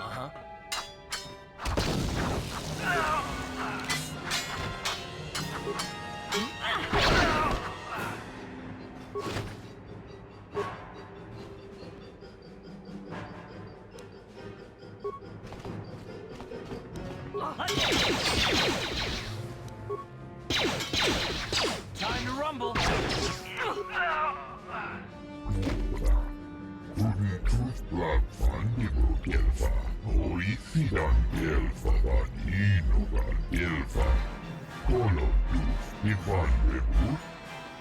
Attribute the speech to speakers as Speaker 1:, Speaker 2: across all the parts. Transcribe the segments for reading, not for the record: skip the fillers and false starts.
Speaker 1: Uh-huh. Time to rumble.
Speaker 2: Kunintusblad fandigo gelfa, oisidan gelfa vaninogan gelfa, kolotus divan rebus,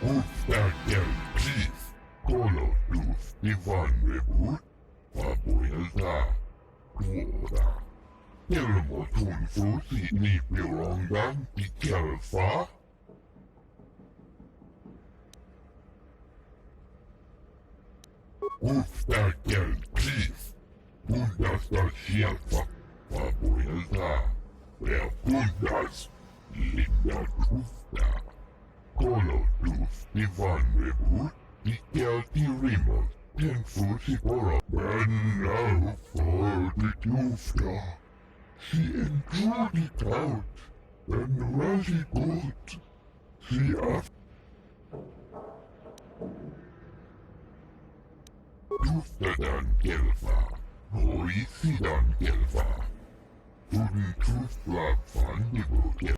Speaker 2: ufta gelpis, kolotus divan rebus, vapuelta, tuoda. Kelmotun frusi nipirongan di gelfa, ufta gelpis, Bundasta sierva, vapuelta, wer bundas, linda tufta. Kolotus divan rebus, dikelti rimos, ten frusi pora, now for the tufta. She intruded out, and Razzie good. She asked Tuftadan gelfa, oisidan gelfa. Tuden tufblad fandigo gelfa.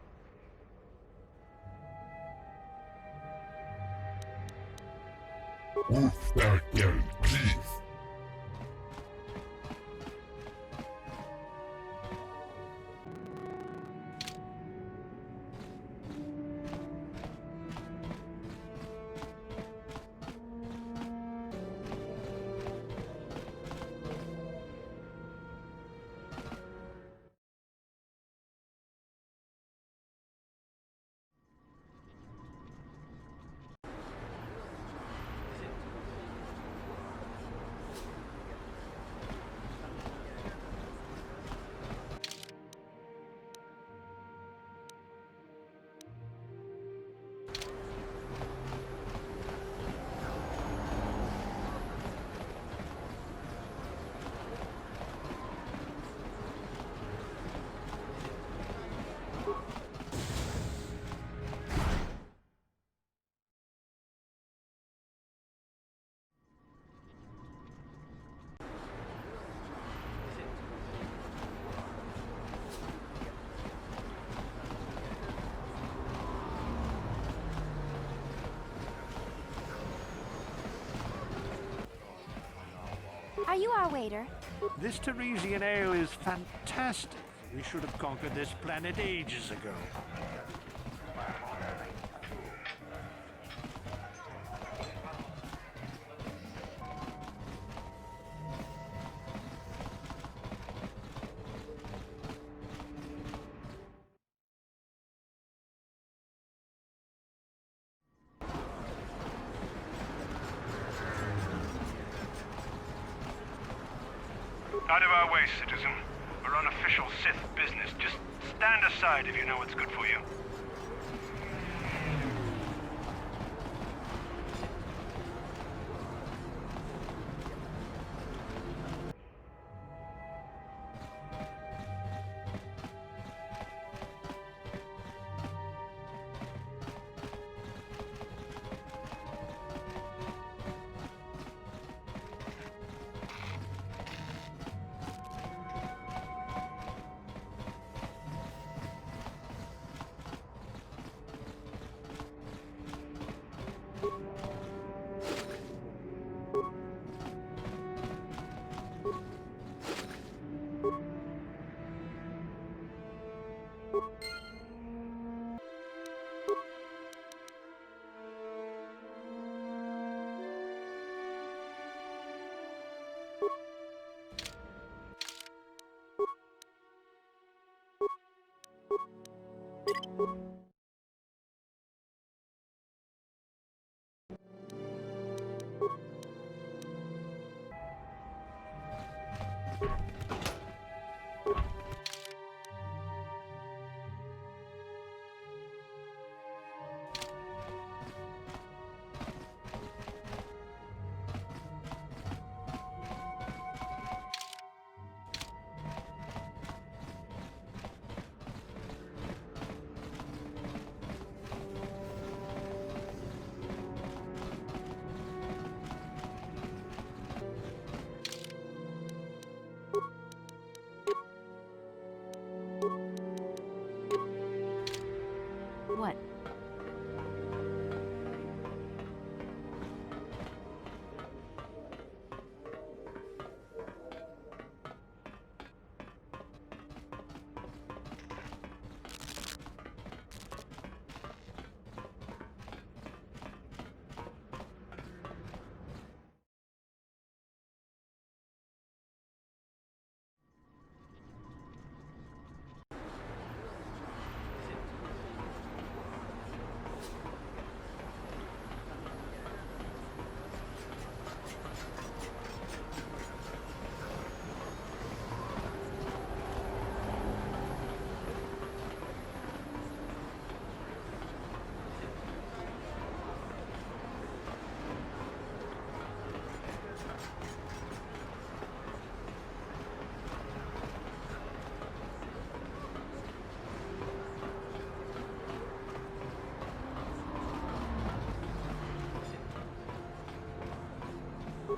Speaker 2: Ufta gelpis.
Speaker 3: Are you our waiter?
Speaker 4: This Teresian ale is fantastic. We should have conquered this planet ages ago.
Speaker 5: Out of our way, citizen. We're on official Sith business. Just stand aside if you know what's good for you.
Speaker 3: What?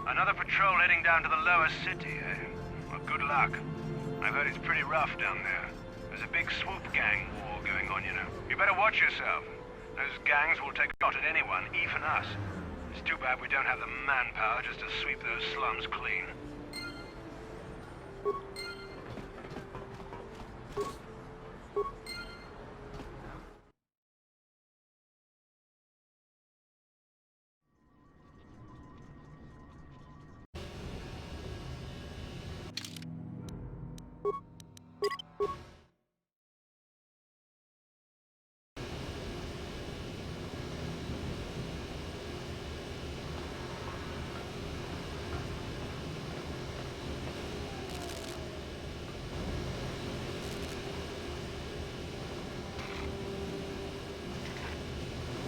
Speaker 5: Another patrol heading down to the lower city, eh? Well, good luck. I've heard it's pretty rough down there. There's a big swoop gang war going on, you know. You better watch yourself. Those gangs will take a shot at anyone, even us. It's too bad we don't have the manpower just to sweep those slums clean.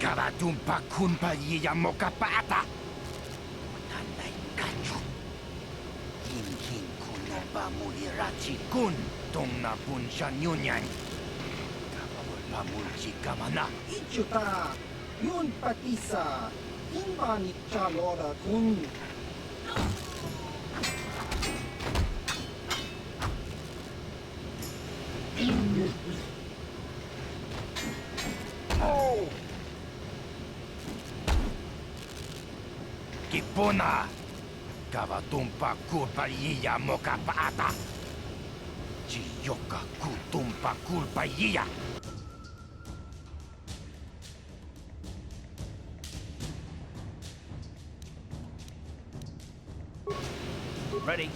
Speaker 6: Karatumpa kunpa yiya mokapata. Nanay kachu. Hinhin kunoba mulirachi kun. Tong na punsya nyunyan. Kabawal pamulchi kamana.
Speaker 7: Ichuta, yun patisa, imbanit chalora kun.
Speaker 6: Kipuna. Kavatumpa kulpa yiya mokapata. Chiyoka kutumpa kulpa yiya.
Speaker 1: Ready.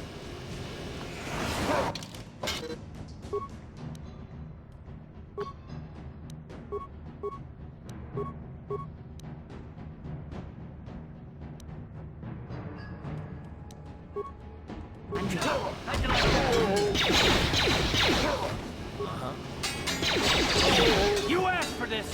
Speaker 1: You asked for this.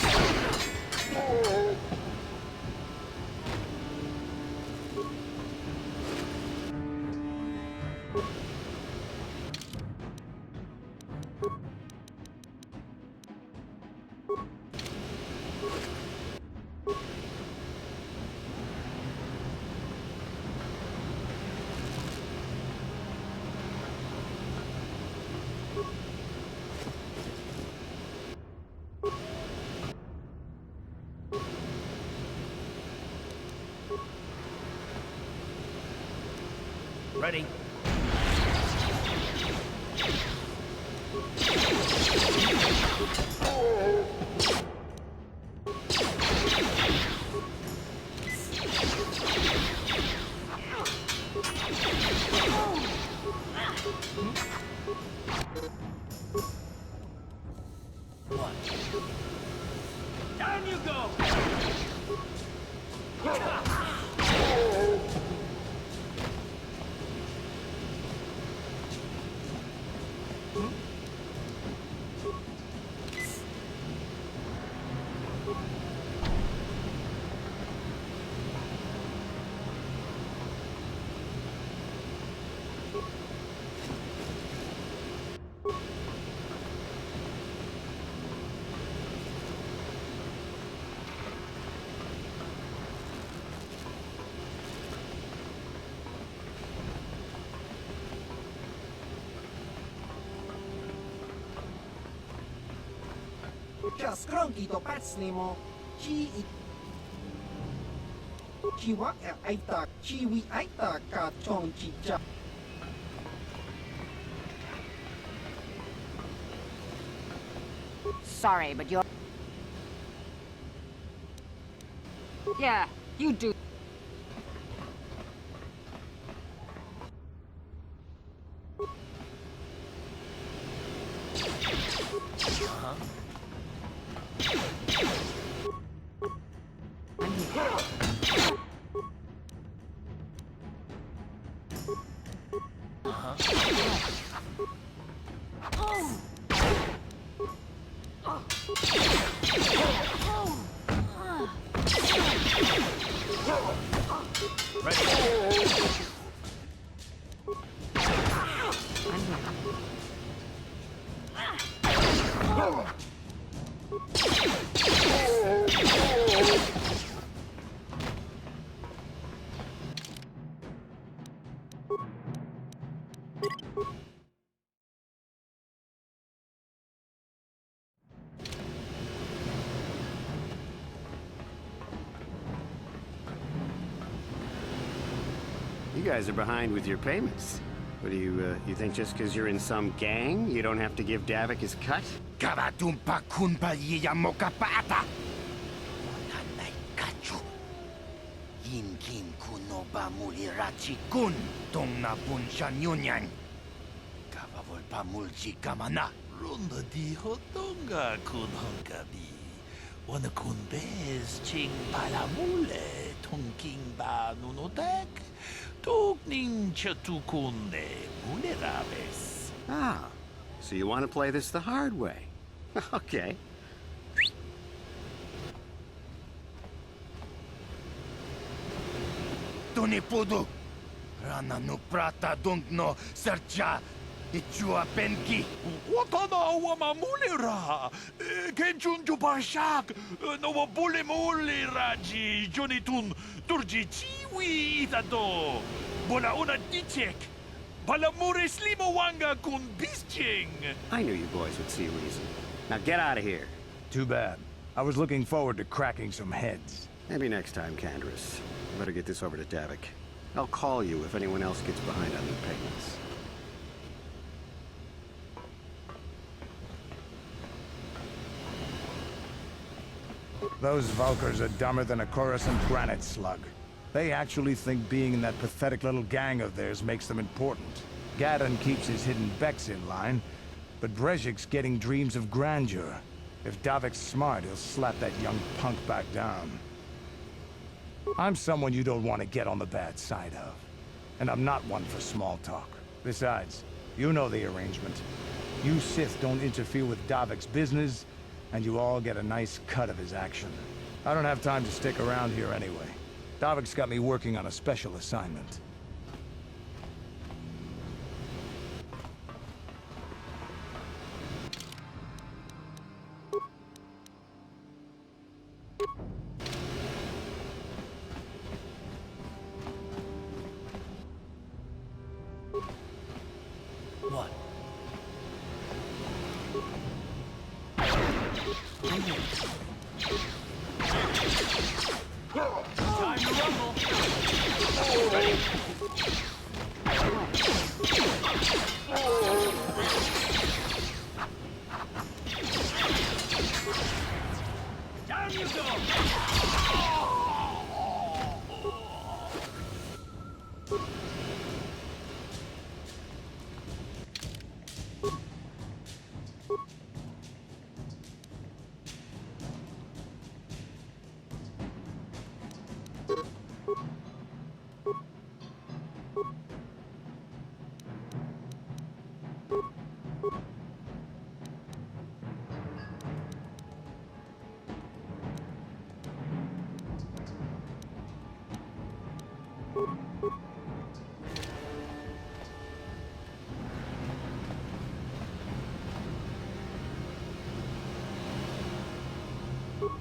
Speaker 1: Ready. Down you go!
Speaker 7: cha skronki to pacnimo. Chi wa aita, chi wi aita ka chong chi cha.
Speaker 8: Sorry, but you're... Yeah, you do.
Speaker 9: You guys are behind with your payments. What do you think just because you're in some gang, you don't have to give Davik his cut?
Speaker 6: Kavatumpa kunpa yiya mokapaata. Nanay kachu. Yinkin kunoba mulirachi kun. Tong na punshan yunyan. Kavavol mulchi kamana.
Speaker 10: Ronda di hotonga kun honkabi. Wana kun bez ching palamule. Tongking ba nunotek. Tokning chatukunde mulerabes.
Speaker 9: Ah, so you want to play this the hard way. Okay.
Speaker 6: Tunipudu. Rana no prata dungno sercha. Ichua penki.
Speaker 10: Watana wama mulera. Kenchunju bashak. No wabule muleraji. Jonitun turji chiwi itado. Bona una dichek. Balamure slimo wanga kun bisching.
Speaker 9: I knew you boys would see reason. Now get out of here.
Speaker 11: Too bad. I was looking forward to cracking some heads.
Speaker 9: Maybe next time, Candrus. I better get this over to Davik. I'll call you if anyone else gets behind on their payments.
Speaker 11: Those Valkyrs are dumber than a Coruscant granite slug. They actually think being in that pathetic little gang of theirs makes them important. Gadon keeps his hidden Becks in line, but Brezhik's getting dreams of grandeur. If Davik's smart, he'll slap that young punk back down. I'm someone you don't want to get on the bad side of. And I'm not one for small talk. Besides, you know the arrangement. You Sith don't interfere with Davik's business, and you all get a nice cut of his action. I don't have time to stick around here anyway. Davik's got me working on a special assignment.
Speaker 1: What? Time to rumble. Ready? Down you go.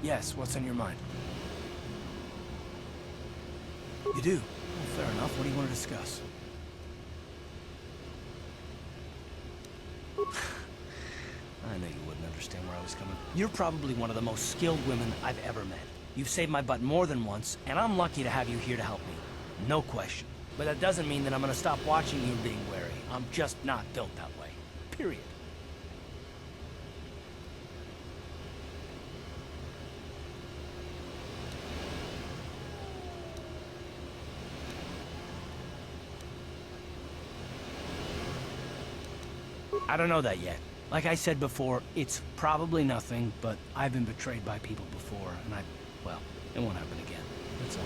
Speaker 6: Yes, what's on your mind?
Speaker 1: You do? Well, fair enough. What do you want to discuss?
Speaker 6: I knew you wouldn't have
Speaker 1: understand where I was coming. You're probably one of the most skilled women I've ever met. You've saved my butt more than once, and I'm lucky to have you here to help me. No question. But that doesn't mean that I'm gonna stop watching you being wary. I'm just not built that way. Period. I don't know that yet. Like I said before, it's probably nothing, but I've been betrayed by people before, and well, it won't happen again. That's all.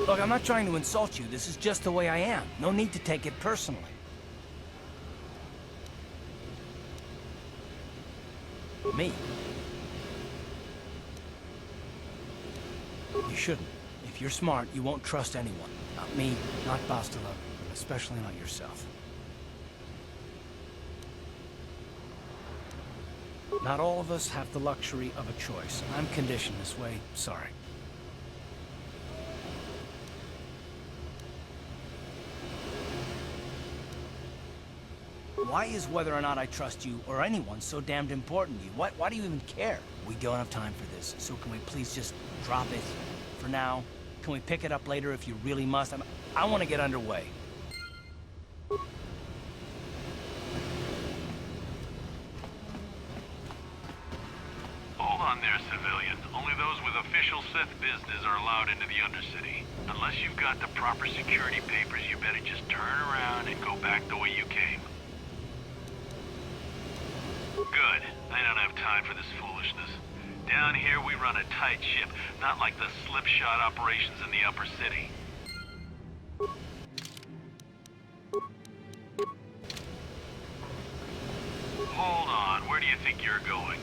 Speaker 1: Look, I'm not trying to insult you. This is just the way I am. No need to take it personally. Me? You shouldn't. If you're smart, you won't trust anyone. Not me, not Bastila, and especially not yourself. Not all of us have the luxury of a choice. I'm conditioned this way. Sorry. Why is whether or not I trust you or anyone so damned important to you? Why do you even care? We don't have time for this, so can we please just drop it for now? Can we pick it up later if you really must? I want to get underway.
Speaker 5: Hold on there, civilian. Only those with official Sith business are allowed into the Undercity. Unless you've got the proper security papers, you better just turn around and go back the way you came. Good. I don't have time for this foolishness. Down here, we run a tight ship, not like the slipshod operations in the upper city. Hold on, where do you think you're going?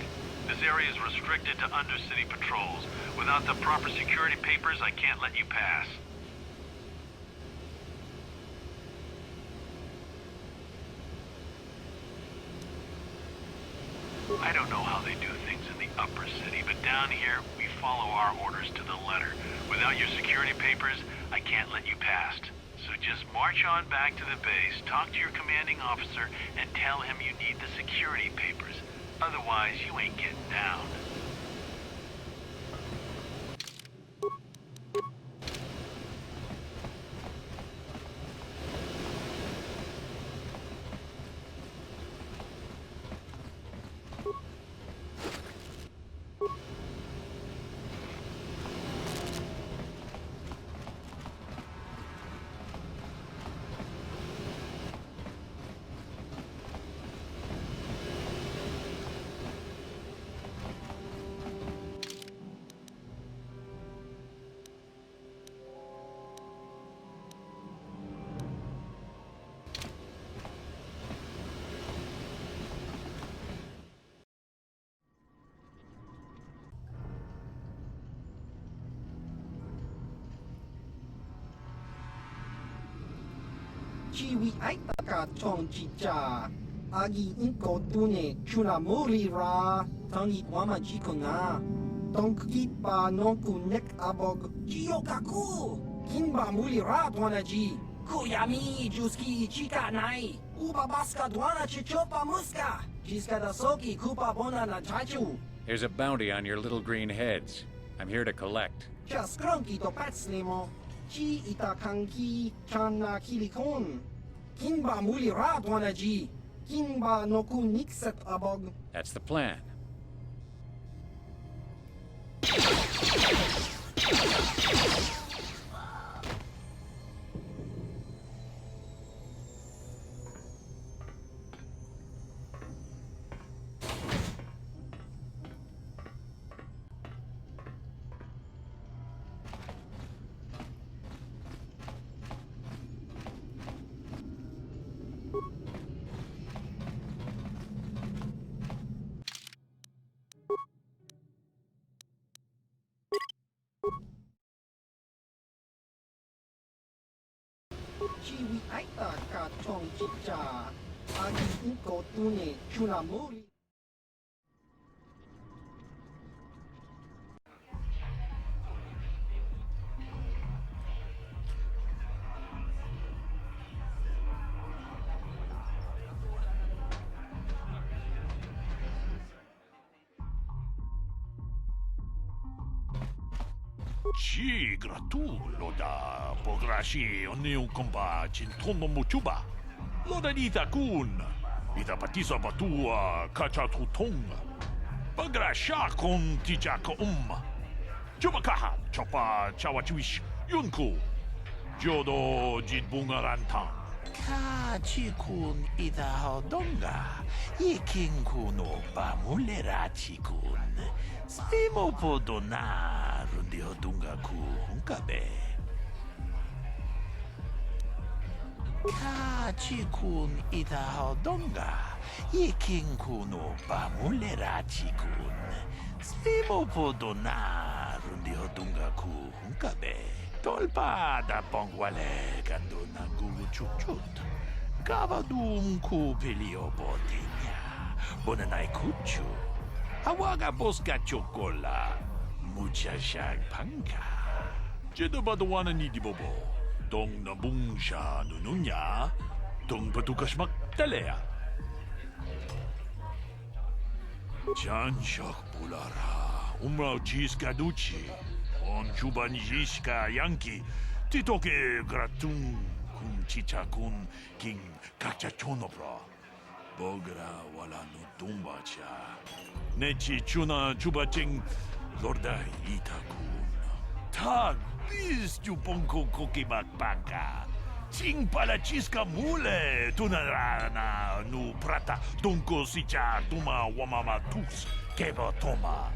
Speaker 5: This area is restricted to undercity patrols. Without the proper security papers, I can't let you pass. I don't know how they do things in the upper city, but down here, we follow our orders to the letter. Without your security papers, I can't let you past. So just march on back to the base, talk to your commanding officer, and tell him you need the security papers. Otherwise, you ain't getting down.
Speaker 7: Chiwi aitaka chong chicha. Agi inko tune chuna muri ra. Tangi wama jiko na. Tonk kipa nonku nek abog. Jiyo kaku. Kinba muri ra dwana ji. Kuyami juski chika nai. Uba baska dwana chichopa muska. Jiska da soki kupa bona na chachu.
Speaker 12: There's a bounty on your little green heads. I'm here to collect.
Speaker 7: Just cronky to patslimo. Chi itakanki chana kilikon. Kinba muli ra dwana ji. Kinba noku nikset abog.
Speaker 12: That's the plan.
Speaker 7: Chiwi aita ka chong chicha. Agi inko tune chuna muri.
Speaker 10: Sì, gratuloda. Pograshi, onniun komba, cintono muchuba. Loda nita kun. Ita patisa batua, kacha tutong. Pagrasha kon tijaka Chupakaha, chopa chawachuish, yunku. Jodo jitbungaranta. Kachikun ida hodonga. Ikinkuno pamulerachi-kun. Simo podona rundi hodunga ku hunkabe. Kachikun ida hodonga. Ikinkuno pamulerachi-kun. Simo podona rundi hodunga ku hunkabe. Tolpa da pongwale gando na gugu chukchut. Kavadum ku pelio botinya. Bonanay kuchu. Hawaga boska chokola. Mucha shag pangka. Jedo badawana ni di bobo. Dong na bungsha nununya. Dong patukas maktalea. Chan shak pulara. Umrao chis kaduchi. On chuban jiska yanki. Titoke gratun. Kun chicha kun king kakchachonopra. Bogra wala no tumbacha. Nechi chuna chubaching lorda itakun. Tag bis chuponko kokimakpaka. Ching palachiska mule tunarana nu prata donko sicha tuma wamama tus keba toma.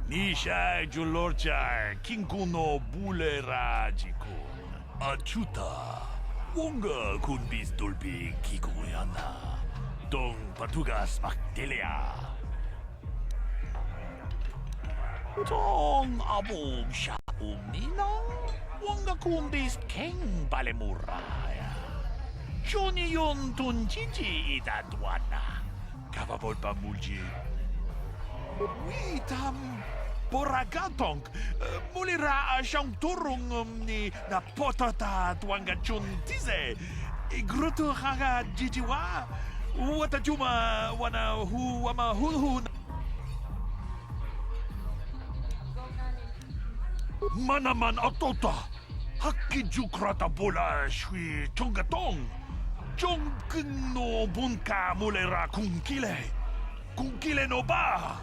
Speaker 10: Nisha julorcha kinkuno bulera jikun. Achuta. Wonga kun bis dolbi kikuyana. Dong patugas maktelea. Dong abong siya ninang. Wonga kun bis keng balemuraya. Johnny yon tunjiji idadwana. Kapabol pa mulji. Witam boragatong mulira siyang turong ni na potata tuanga chuntize. Igruto haga jijiwa. Wata juma wana hu wama hu. Manaman atota. Hakki jukrata bola shui chongatong. Chongkin no bunka mulira kunkile. Kunkile no ba.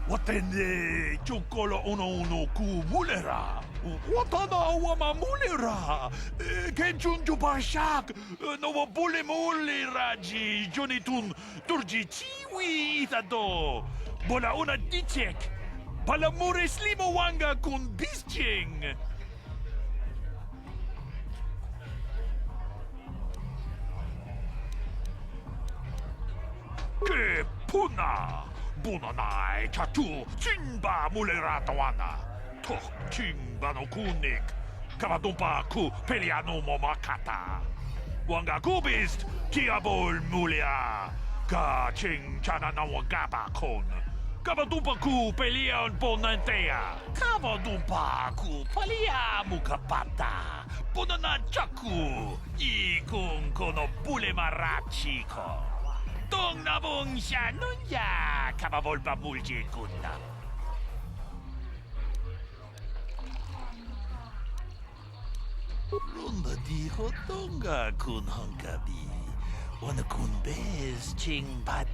Speaker 10: Watende chokolo uno ku mulera. Watana wama mulera. Kenchun jubashak. No bule mulera ji jonitun turji chiwi itado. Bola una dichek. Palamure slimo wanga kun bisching. Ke puna. Bunanai chatu chimba muleratawana. Tok chimba no kunik. Kavadumpa ku peliano momakata. Wanga kubist kiabol mulia. Ka ching chana na wagaba kon. Kavadumpa ku pelion bonantea. Kavadumpa ku palia mukapata. Bunana chaku. Ikun kono bule marachiko. Tong nabong siya nunya kababol pa mulji kunna. Runda di hotonga kun hankabi. Wana kun bez ching bat.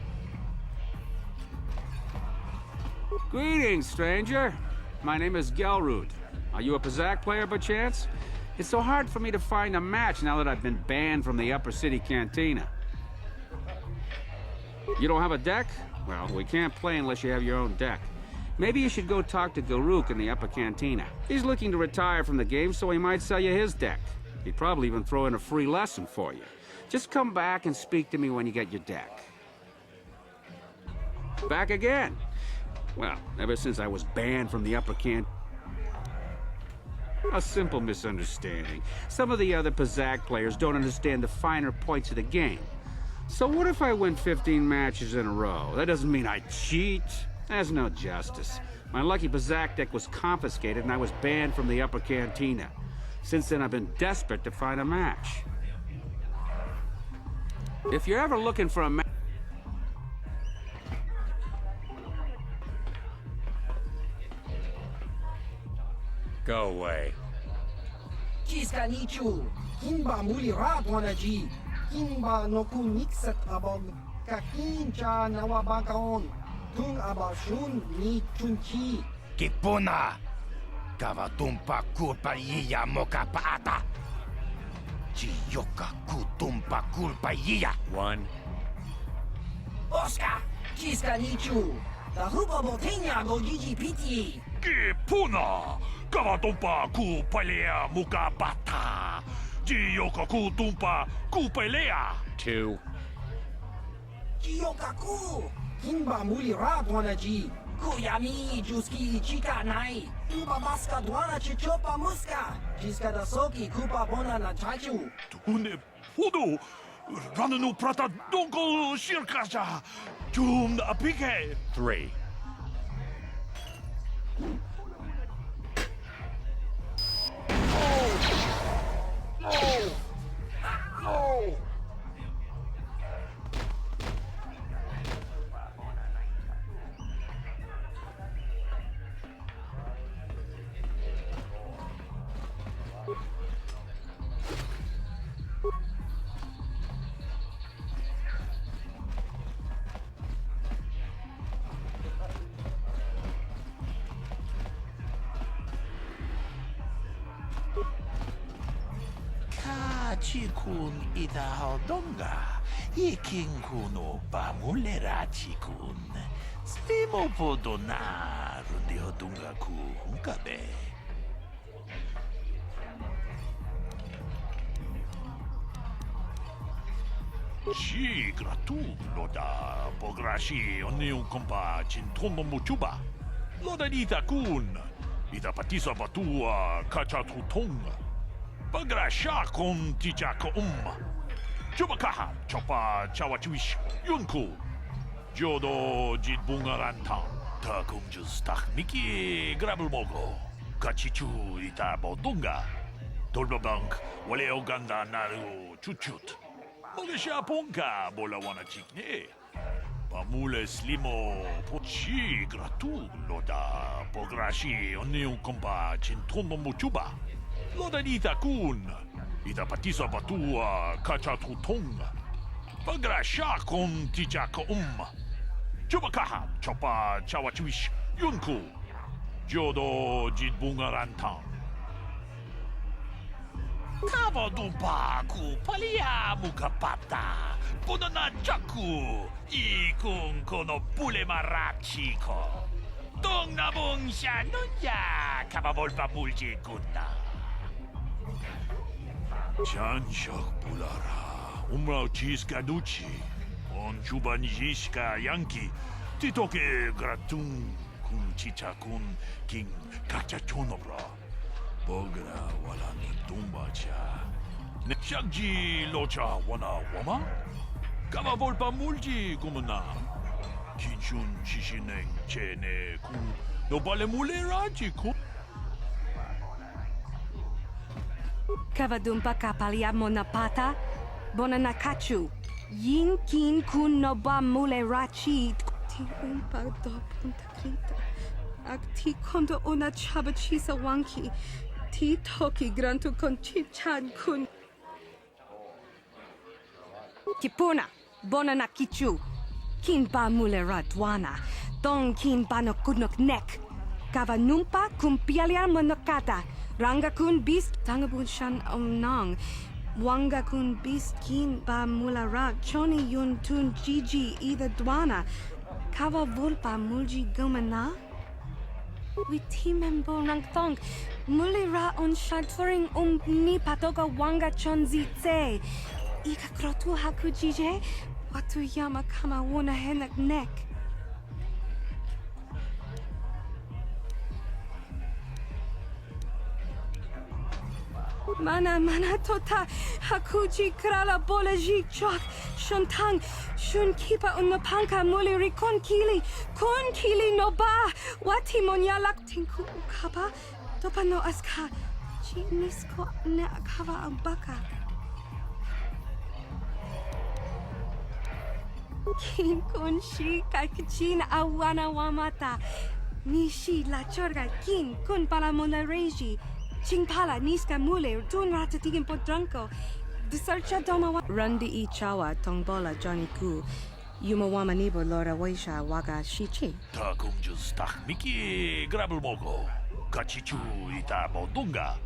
Speaker 13: Greetings, stranger. My name is Gelrud. Are you a Pazak player by chance? It's so hard for me to find a match now that I've been banned from the Upper City Cantina. You don't have a deck? Well, we can't play unless you have your own deck. Maybe you should go talk to Garuk in the Upper Cantina. He's looking to retire from the game, so he might sell you his deck. He'd probably even throw in a free lesson for you. Just come back and speak to me when you get your deck. Back again? Well, ever since I was banned from the Upper Cantina. A simple misunderstanding. Some of the other Pazak players don't understand the finer points of the game. So what if I win 15 matches in a row? That doesn't mean I cheat. That's no justice. My lucky Pazak deck was confiscated and I was banned from the Upper Cantina. Since then, I've been desperate to find a match. If you're ever looking for a match...
Speaker 12: Go away.
Speaker 7: nichu. Kinba muli rat wanaji. Kinba no kun nixat abog. Kakin cha nawabakaon. Tung abashun ni chunchi.
Speaker 6: Kipuna! Kavatumpa kulpa yiya mokapaata! Chiyoka kutumpa kulpa yiya!
Speaker 12: One.
Speaker 7: Oscar! Chiska nichu. The hupa botenya go gigi piti.
Speaker 10: Kipuna! Kavatumpa kupalea mukapata! Jiyoko kutumpa kupalea!
Speaker 12: Two.
Speaker 7: Chiyokaku! Kinba muli rat wanaji. Kuyami juski chika nai. Uba baska dwana chichopa muska. Chiska da soki kupa bona na chachu.
Speaker 10: Tune podo! Rananu prata donko shirkasha! Tum apike!
Speaker 12: Three.
Speaker 10: Chikun idahaldonga, ikinkuno pamulera chikun. Slimo podona rundihodunga ku hunkabe. Chi gratu loda pograshi oniun kompa chintono muchuba. Loda ita kun, ita patisa batua kachatutonga. Bagrasha con tijako Chubakaha, chopa chawachuish, yunku. Jodo jitbungaranta. Takumjus takmiki grabulmogo. Kachichu ita bodunga. Tolbabank, wale oganda naru chuchut. Mogasha ponka bola wana chikne. Pamule slimo pochi gratu loda pograshi oniu kompa chintono muchuba. Loda ita kun, ita patisa batua kachatutonga. Bagrasha con tijako Chubakaha, chopa chawachuish, yunku. Jodo jitbungaranta. Kavadumpa ku palia mukapata. Bunana jaku, ikun kono pule marachiko. Dong nabong siya nunya, kavavolpa mulji kunna. Chanchak bulara, umrao chiska duchi, on chuban yiska yanki, titoke gratun kun chicha kun king kakachonobra, bogra wala ni tumbacha. Nechakji locha wana wama, kama volpa mulji kumuna, kinchun chishineng chene kun, no bale muleraji kun.
Speaker 14: Kavadumpa kapalia monapata, bonanakachu, yin kin kun no ba mule rachi, ti umpa do punta krita, ak ti kondo una chabachisa wanki, ti toki grantu con chichan kun. Kipuna, bonanakichu, kin ba mule radwana, don kin ba no kunok nek, kavanumpa kumpialia monokata, Ranga kun beast tangabun shan omnang. Wanga kun beast kin ba mulara choni yun tun gigi ida dwana. Kawa vulpa mulji gumana. Witimembo rang thong. Mulira on shaturing ni patoga wanga chonzi tse. Ika krotu haku jije. Watu yama kama wona henak nek. Mana tota hakuji krala bolaji chok shontang shun kipa unapanka muliri kon kili no ba wati monyalak tinku ukaba topa no aska chinisko ne akava ambaka kin kun shi kakichin awana wamata nishi la chorga kin kun pala monareji Chingpala, niska mule, tun ratatigin podranko. Desarcha domawa. Rundi I chawa, tongbola, Johnny Ku. Yumawama nibo lora waisha waga shichi.
Speaker 10: Ta kumjus tak miki grabul mogo. Kachichu ita bodunga.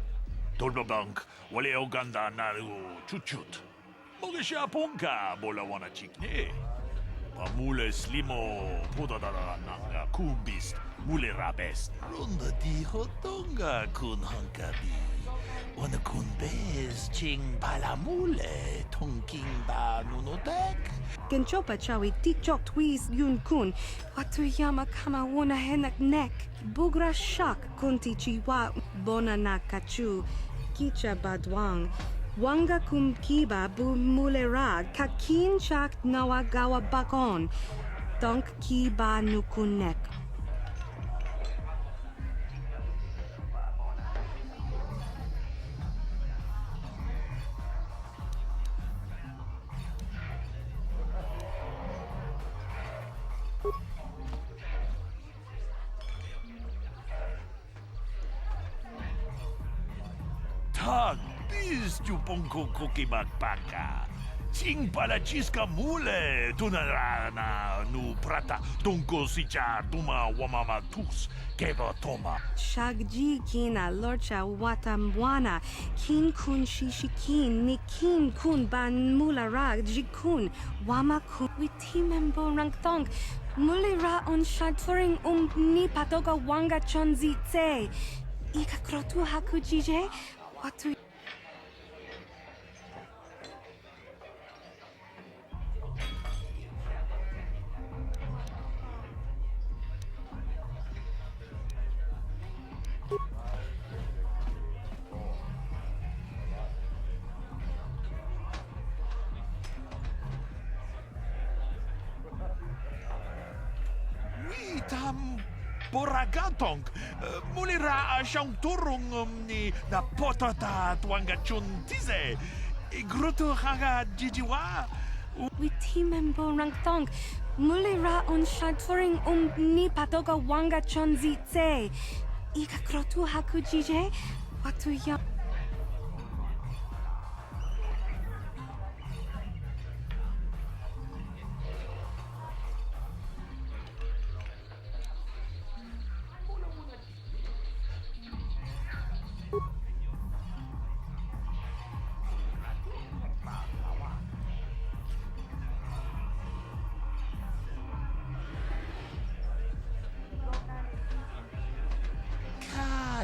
Speaker 10: Tolbabank wale oganda naru chuchut. Mogesha ponka bola wana chikne. Pamule slimo podadara nanga kumbist mule rabest. Runda di hotonga kun hankabi. Wana kun bez ching palamule tongking ba nunotek.
Speaker 14: Genchopa chawi tichok twis yun kun. Watuyama kama wona henak nek. Bugra shak kunti chiwa bona na kachu. Kicha badwang. Wanga kumkiba bu mulera kakin chak nawagawa bakon. Donk kiba nukunek.
Speaker 10: Tag bis tu ponko koki magpaka. Ching pala chiska mule tunarana nu prata donko sicha tuma wamama tus keva toma.
Speaker 14: Shagji kina lorcha watamwana. Kin kun shishikin ni kin kun ban mulara jikun. Wama kun witimembo rangtong. Mulira on shaturing ni patoga wanga chonzi tse. Ika krotu hakujije. Watu
Speaker 10: Witam boragatong mulira siyang turong ni na potata tuanga chuntize. Igruto haga jijiwa.
Speaker 14: witimembo rangtong. Mulira on shaturing ni patoga wanga chonzi tse. Ika krotu hakujije. Watu ya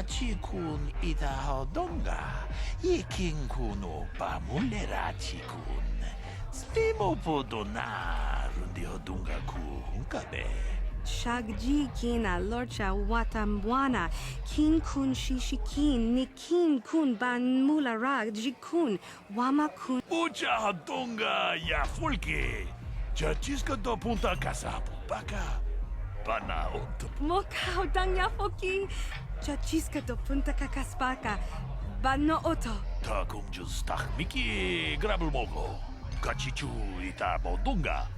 Speaker 10: Chikun ita hodonga. Iking kuno pa mulera chikun. Slimo podona rundi hodonga ku hunkabe.
Speaker 14: Shagji kina lorcha watamwana. Kin kun shishikin ni kin kun ban mulara jikun. Wama kun.
Speaker 10: Ucha hodonga ya fulke. Chachiska do punta casa paka. Pana otto.
Speaker 14: Mokao danya foki. Chachiska do punta kakaspaka. Bano oto.
Speaker 10: Ta kumjus tak miki grabul mogo. Kachichu ita bodunga.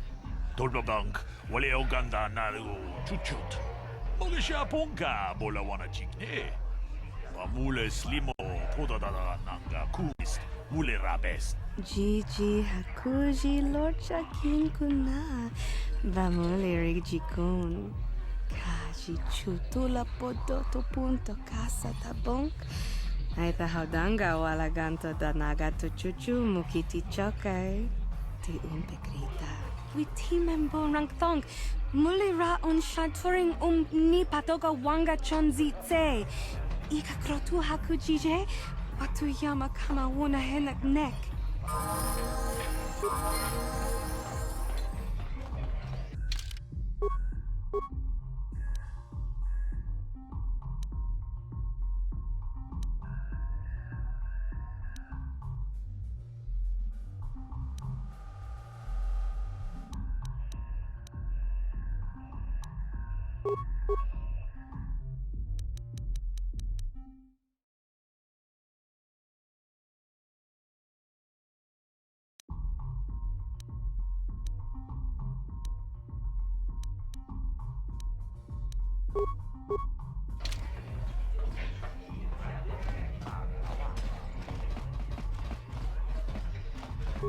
Speaker 10: Tolbabank wale oganda naru chuchut. Mogesha ponka bola wana chikne. Pamule slimo podadara nanga kumbist mule rabest.
Speaker 14: Gigi hakuji lorcha kin kuna. Bamule jikun. Kaji chutula podoto punto casa tabonk. Aita haudanga wala ganto danaga to chuchu mukiti chokai. Ti umpekrita. Witimembo rangtong. Mulira on shaturing ni patoga wanga chonzi tse. Ika krotu hakujije. Watu yama kama wona henak nek.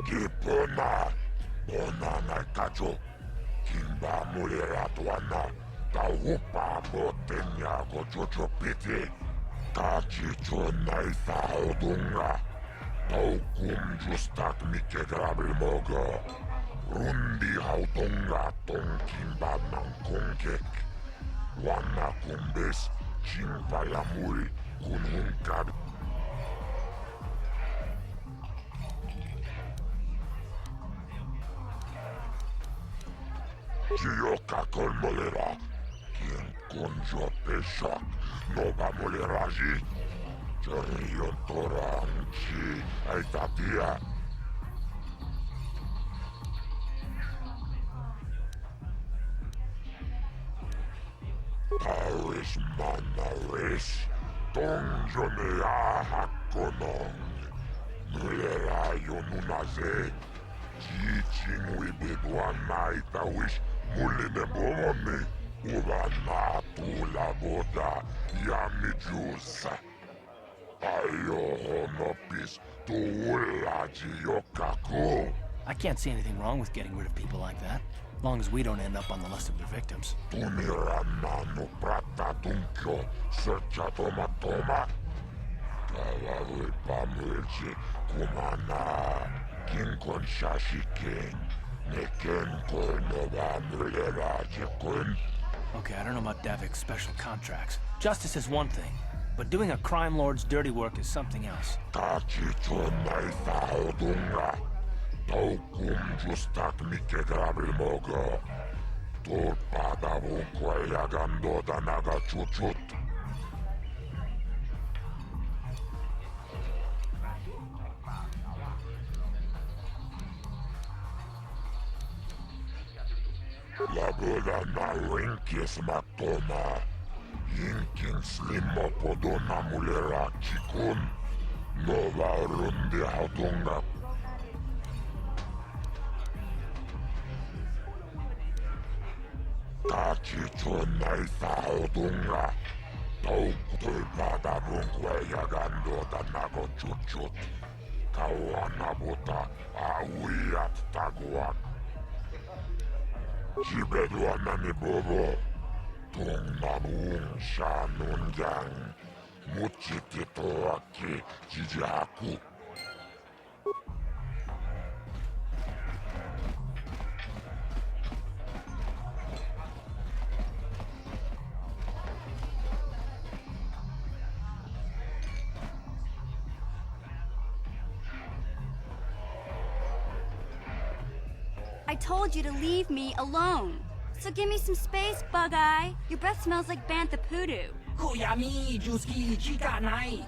Speaker 2: Kipuna, Bonana Kajo, Kimba Muliratuana, Taupa Botenya Gojojo Piti, Kachicho Naitha Odunga, Taukum Justak Mike Grabilmogo, Rundi Haudunga Ton Kimba Nankongek, Wana Kumbes, Chimpayamuri, Kunhunkab. Gioca col molera, quien conjo pesha, no va moleraji. Jarion toranchi, aitatia. Paris manaris, tonjo me ahakonong. Molera yonunaze, Jichin wibedwa naita wish. Muline bomoni, ubana tula boda, yami juice. Ayo honopis, tuulaji yokaku.
Speaker 1: I can't see anything wrong with getting rid of people like that, as long as we don't end up on the list of their victims.
Speaker 2: Tumiranano prata dunkyo, searcha toma. Kawawi pamulchi, kumana, kinkon shashikin.
Speaker 1: Okay, I don't know about Davik's special contracts. Justice is one thing, but doing a crime lord's dirty work is something else.
Speaker 2: La boda na rinkis matoma. Yinkin slimmo podona mulera chikun. Nova rundi haudunga. Kachicho naitha haudunga. Taukutui pada bunkwe yagando danago chuchut. Kawana buta awiyat taguak. Jibedwana ni bobo, tung nabung shanun yang, muchitito aki jijaku.
Speaker 3: I told you to leave me alone. So give me some space, Bug-Eye. Your breath smells like bantha poodoo.
Speaker 7: Kuyami, Juski, Chica Nai.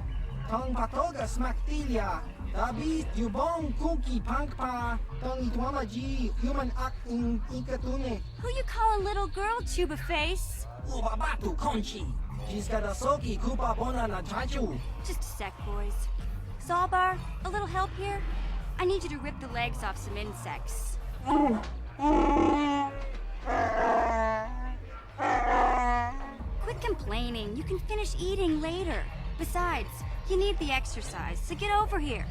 Speaker 7: Tong Patoga Smaktilia. Dabi, Yubong, Kunki, Pankpa. Tong Itwamaji, Human Ak in Ikatune.
Speaker 3: Who you call a little girl, Chuba Face?
Speaker 7: Ubabatu, Conchi. Jiskadasoki, Kupa Bona na Chachu.
Speaker 3: Just a sec, boys. Zalbar, a little help here? I need you to rip the legs off some insects. Quit complaining. You can finish eating later. Besides, you need the exercise, so get over here.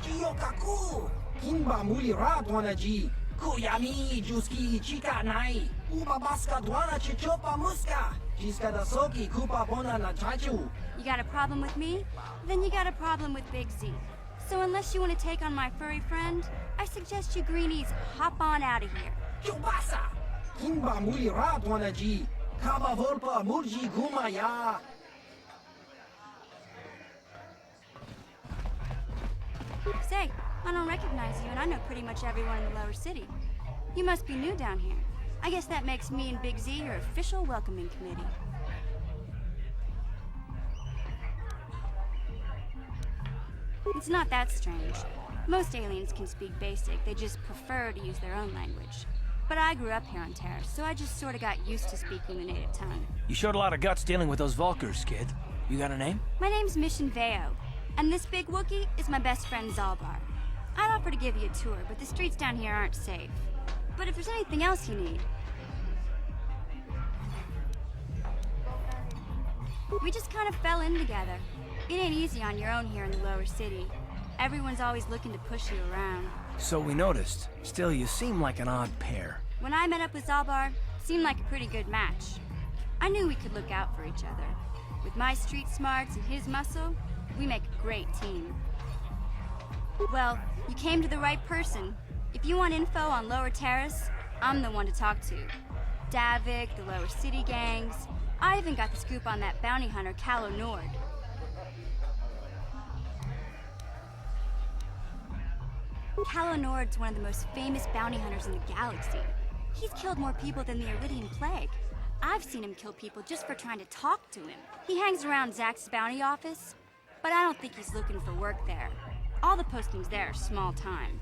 Speaker 7: Jiyokaku! Kimba Mulira Dwanaji. Kuyami, Juski, Chica Nai. Ubabaska Dwana Chichopa Muska. Jiskadasoki, Kupa Bona na Chachu.
Speaker 3: You got a problem with me? Then you got a problem with Big Z. So unless you want to take on my furry friend, I suggest you greenies hop on out of here.
Speaker 7: Chubasa! Kimba Mulira Dwanaji. Kaba Volpa Murji Gumaya.
Speaker 3: Say, I don't recognize you, and I know pretty much everyone in the lower city. You must be new down here. I guess that makes me and Big Z your official welcoming committee. It's not that strange. Most aliens can speak basic, they just prefer to use their own language. But I grew up here on Terra, so I just sort of got used to speaking the native tongue.
Speaker 1: You showed a lot of guts dealing with those Vulkars, kid. You got a name?
Speaker 3: My name's Mission Veo, and this big Wookiee is my best friend Zalbar. I'd offer to give you a tour, but the streets down here aren't safe. But if there's anything else you need... We just kind of fell in together. It ain't easy on your own here in the lower city. Everyone's always looking to push you around.
Speaker 1: So we noticed. Still, you seem like an odd pair.
Speaker 3: When I met up with Zalbar, seemed like a pretty good match. I knew we could look out for each other. With my street smarts and his muscle, we make a great team. Well, you came to the right person. If you want info on Lower Terrace, I'm the one to talk to. Davik, the Lower City gangs. I even got the scoop on that bounty hunter, Calo Nord. Calo Nord's one of the most famous bounty hunters in the galaxy. He's killed more people than the Iridian Plague. I've seen him kill people just for trying to talk to him. He hangs around Zack's bounty office, but I don't think he's looking for work there. All the postings there are small time,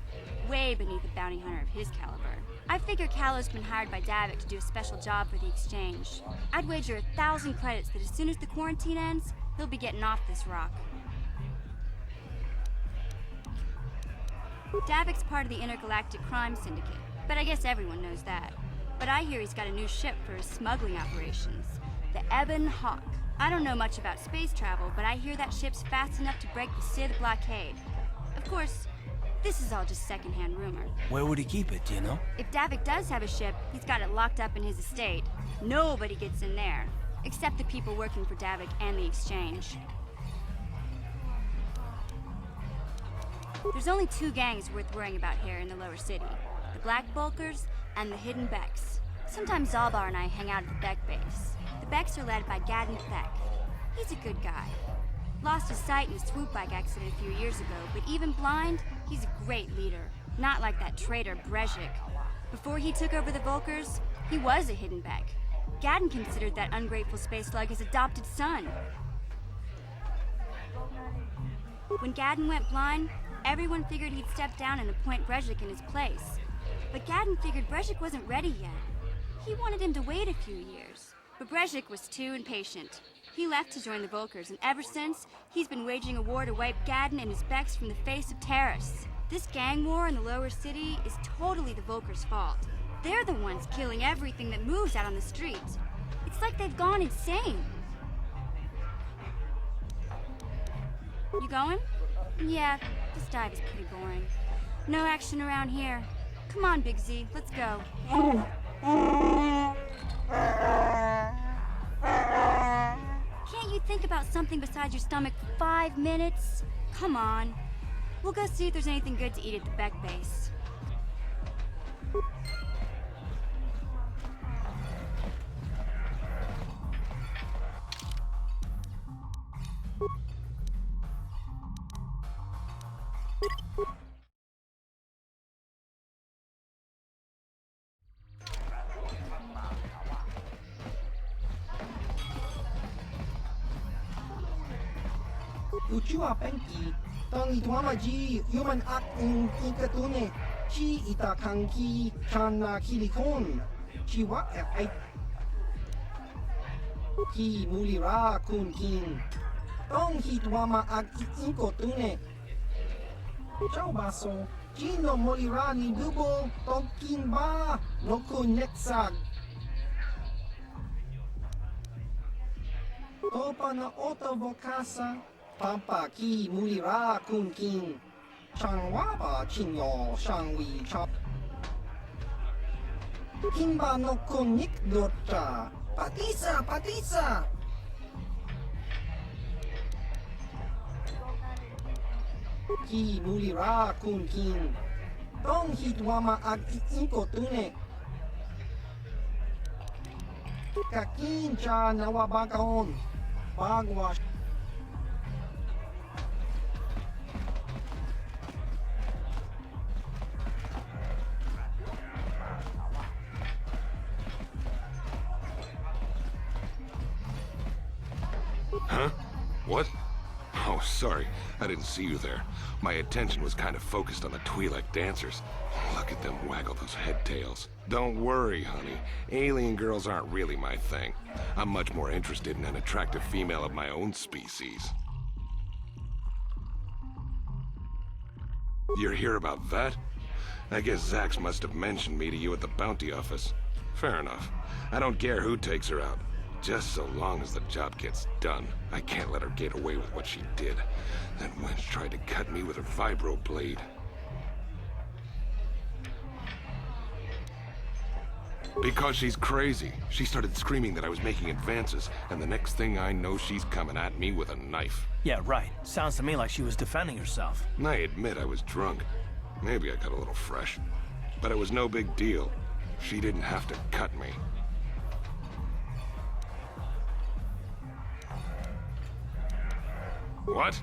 Speaker 3: way beneath a bounty hunter of his caliber. I figure Calo's been hired by Davik to do a special job for the exchange. I'd wager 1,000 credits that as soon as the quarantine ends, he'll be getting off this rock. Davik's part of the Intergalactic Crime Syndicate, but I guess everyone knows that. But I hear he's got a new ship for his smuggling operations, the Ebon Hawk. I don't know much about space travel, but I hear that ship's fast enough to break the Sith blockade. Of course, this is all just secondhand rumor.
Speaker 1: Where would he keep it, do you know?
Speaker 3: If Davik does have a ship, he's got it locked up in his estate. Nobody gets in there, except the people working for Davik and the exchange. There's only 2 gangs worth worrying about here in the Lower City. The Black Bulkers and the Hidden Becks. Sometimes Zalbar and I hang out at the Beck base. The Becks are led by Gadden Thek. He's a good guy. Lost his sight in a swoop bike accident a few years ago, but even blind, he's a great leader. Not like that traitor Brezhik. Before he took over the Volkers, he was a Hidden Beck. Gadden considered that ungrateful space slug his adopted son. When Gadden went blind, everyone figured he'd step down and appoint Brezhik in his place. But Gadden figured Brezhik wasn't ready yet. He wanted him to wait a few years. But Brezhik was too impatient. He left to join the Volkers, and ever since, he's been waging a war to wipe Gadden and his Becks from the face of Terrace. This gang war in the Lower City is totally the Volkers' fault. They're the ones killing everything that moves out on the streets. It's like they've gone insane. You going? Yeah, this dive is pretty boring. No action around here. Come on, Big Z, let's go. Can't you think about something besides your stomach for 5 minutes? Come on. We'll go see if there's anything good to eat at the Beck base.
Speaker 7: Uchua penki, tangi tuama ji, human ak inkatune, chi itakanki, chana kilikon, chi wak ai. Ki mulira kun kin, tong hituama ak inkotune. Ciao baso, chi no mulira ni dubo, tong kin ba, no kun neksag. Topa na oto vokasa. Pampa ki mulira kun kin, changwaba chinyo shangwi chop. Kimba no kun nik dota, patisa patisa. Ki mulira kun kin, tong hitwama ag inkotune. Kakin cha nawabakon, bagwa.
Speaker 15: Huh? What? Oh, sorry. I didn't see you there. My attention was kind of focused on the Twi'lek dancers. Look at them waggle those head tails. Don't worry, honey. Alien girls aren't really my thing. I'm much more interested in an attractive female of my own species. You're here about that? I guess Zax must have mentioned me to you at the bounty office. Fair enough. I don't care who takes her out. Just so long as the job gets done. I can't let her get away with what she did. That wench tried to cut me with her vibro blade. Because she's crazy. She started screaming that I was making advances, and the next thing I know, she's coming at me with a knife.
Speaker 1: Yeah, right. Sounds to me like she was defending herself.
Speaker 15: I admit I was drunk. Maybe I got a little fresh. But it was no big deal. She didn't have to cut me. What?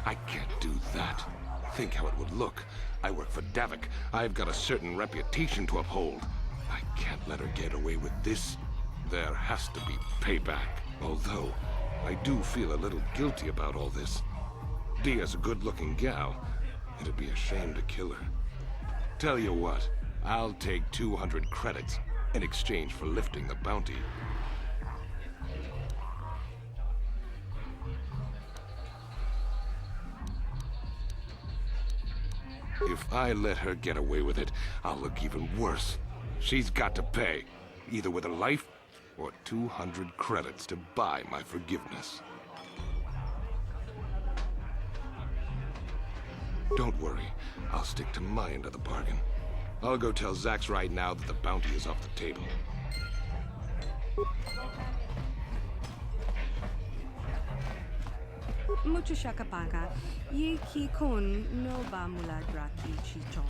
Speaker 15: I can't do that. Think how it would look. I work for Davik. I've got a certain reputation to uphold. I can't let her get away with this. There has to be payback. Although, I do feel a little guilty about all this. Dia's a good-looking gal. It'd be a shame to kill her. Tell you what, I'll take 200 credits in exchange for lifting the bounty. If I let her get away with it, I'll look even worse. She's got to pay, either with her life or 200 credits to buy my forgiveness. Don't worry, I'll stick to my end of the bargain. I'll go tell Zax right now that the bounty is off the table.
Speaker 14: Mucho shakapaka, ye ki kun no ba mula draki chichon.